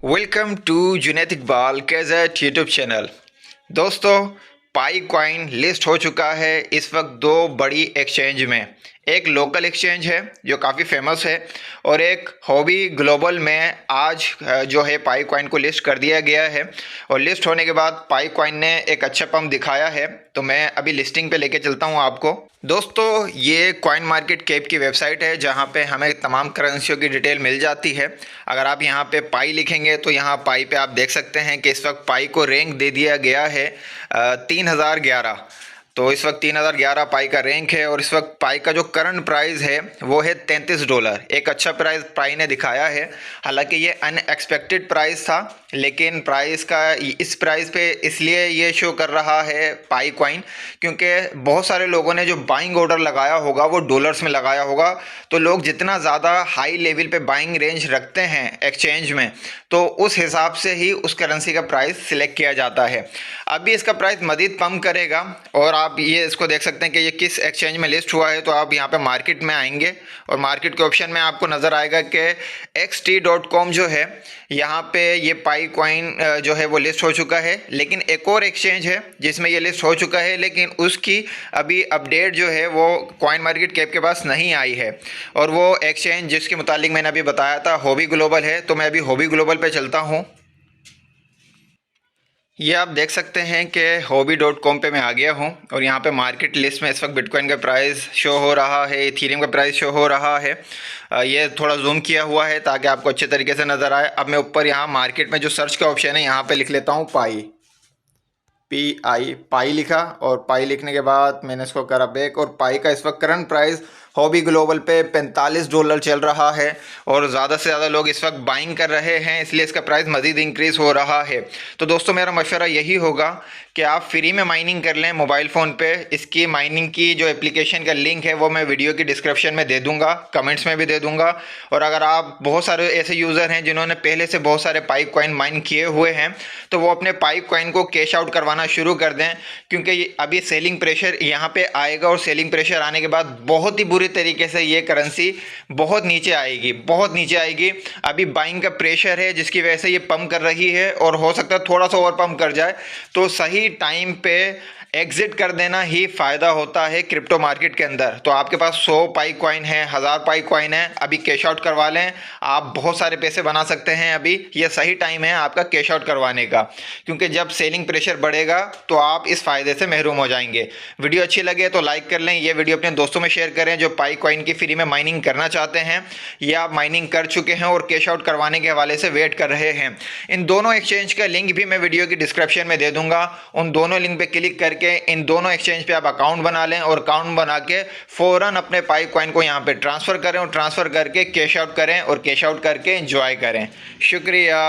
Welcome to Junaid Iqbal कैज़ेट YouTube channel. दोस्तों, pi coin list हो चुका है इस वक्त दो बड़ी एक्सचेंज में। एक लोकल एक्सचेंज है जो काफ़ी फेमस है और एक हॉबी ग्लोबल में आज जो है पाई कॉइन को लिस्ट कर दिया गया है। और लिस्ट होने के बाद पाई कॉइन ने एक अच्छा पंप दिखाया है, तो मैं अभी लिस्टिंग पे लेके चलता हूँ आपको। दोस्तों, ये कॉइन मार्केट कैप की वेबसाइट है जहाँ पे हमें तमाम करेंसियों की डिटेल मिल जाती है। अगर आप यहाँ पे पाई लिखेंगे तो यहाँ पाई पे आप देख सकते हैं कि इस वक्त पाई को रैंक दे दिया गया है 3011। तो इस वक्त 3011 पाई का रैंक है और इस वक्त पाई का जो करंट प्राइस है वो है $33। एक अच्छा प्राइस पाई ने दिखाया है। हालांकि ये अनएक्सपेक्टेड प्राइस था, लेकिन प्राइस का इस प्राइस पे इसलिए ये शो कर रहा है पाई कॉइन क्योंकि बहुत सारे लोगों ने जो बाइंग ऑर्डर लगाया होगा वो डॉलर्स में लगाया होगा। तो लोग जितना ज़्यादा हाई लेवल पे बाइंग रेंज रखते हैं एक्सचेंज में, तो उस हिसाब से ही उस करेंसी का प्राइस सिलेक्ट किया जाता है। अभी इसका प्राइस मज़ीद पंप करेगा और आप ये इसको देख सकते हैं कि ये किस एक्सचेंज में लिस्ट हुआ है। तो आप यहाँ पे मार्केट में आएंगे और मार्केट के ऑप्शन में आपको नज़र आएगा कि xt.com जो है यहाँ पे ये पाई कॉइन जो है वो लिस्ट हो चुका है। लेकिन एक और एक्सचेंज है जिसमें ये लिस्ट हो चुका है, लेकिन उसकी अभी अपडेट जो है वो कॉइन मार्केट कैप के पास नहीं आई है। और वो एक्सचेंज जिसके मुतालिक मैंने अभी बताया था हॉबी ग्लोबल है। तो मैं अभी हॉबी ग्लोबल पे चलता हूँ। ये आप देख सकते हैं कि hobby.com पे मैं आ गया हूँ और यहाँ पे मार्केट लिस्ट में इस वक्त बिटकॉइन का प्राइस शो हो रहा है, इथीरियम का प्राइस शो हो रहा है। ये थोड़ा जूम किया हुआ है ताकि आपको अच्छे तरीके से नज़र आए। अब मैं ऊपर यहाँ मार्केट में जो सर्च का ऑप्शन है यहाँ पे लिख लेता हूँ पाई, पाई लिखा और पाई लिखने के बाद मैंने इसको करा बैक। और पाई का इस वक्त करंट प्राइस हॉबी ग्लोबल पे $45 चल रहा है और ज़्यादा से ज़्यादा लोग इस वक्त बाइंग कर रहे हैं, इसलिए इसका प्राइस मज़ीद इंक्रीज़ हो रहा है। तो दोस्तों, मेरा मशवरा यही होगा कि आप फ्री में माइनिंग कर लें मोबाइल फ़ोन पे। इसकी माइनिंग की जो एप्लीकेशन का लिंक है वो मैं वीडियो की डिस्क्रिप्शन में दे दूँगा, कमेंट्स में भी दे दूँगा। और अगर आप बहुत सारे ऐसे यूज़र हैं जिन्होंने पहले से बहुत सारे पाई कॉइन माइन किए हुए हैं, तो वो अपने पाई कॉइन को कैश आउट करवाना शुरू कर दें, क्योंकि अभी सेलिंग प्रेशर यहाँ पे आएगा और सेलिंग प्रेशर आने के बाद बहुत ही बुरी तरीके से ये करेंसी बहुत नीचे आएगी, बहुत नीचे आएगी। अभी बाइंग का प्रेशर है जिसकी वजह से ये पंप कर रही है और हो सकता है थोड़ा सा और पंप कर जाए। तो सही टाइम पे एग्जिट कर देना ही फ़ायदा होता है क्रिप्टो मार्केट के अंदर। तो आपके पास 100 पाई कॉइन है, 1000 पाई कॉइन है, अभी कैश आउट करवा लें, आप बहुत सारे पैसे बना सकते हैं। अभी ये सही टाइम है आपका कैश आउट करवाने का, क्योंकि जब सेलिंग प्रेशर बढ़ेगा तो आप इस फ़ायदे से महरूम हो जाएंगे। वीडियो अच्छी लगे तो लाइक कर लें, ये वीडियो अपने दोस्तों में शेयर करें जो पाई कॉइन की फ्री में माइनिंग करना चाहते हैं या आप माइनिंग कर चुके हैं और कैश आउट करवाने के हवाले से वेट कर रहे हैं। इन दोनों एक्सचेंज का लिंक भी मैं वीडियो की डिस्क्रिप्शन में दे दूंगा। उन दोनों लिंक पे क्लिक करके इन दोनों एक्सचेंज पे आप अकाउंट बना लें और अकाउंट बना के फ़ौरन अपने पाई कॉइन को यहाँ पे ट्रांसफ़र करें और ट्रांसफ़र करके कैश आउट करें और कैश आउट करके एंजॉय करें। शुक्रिया।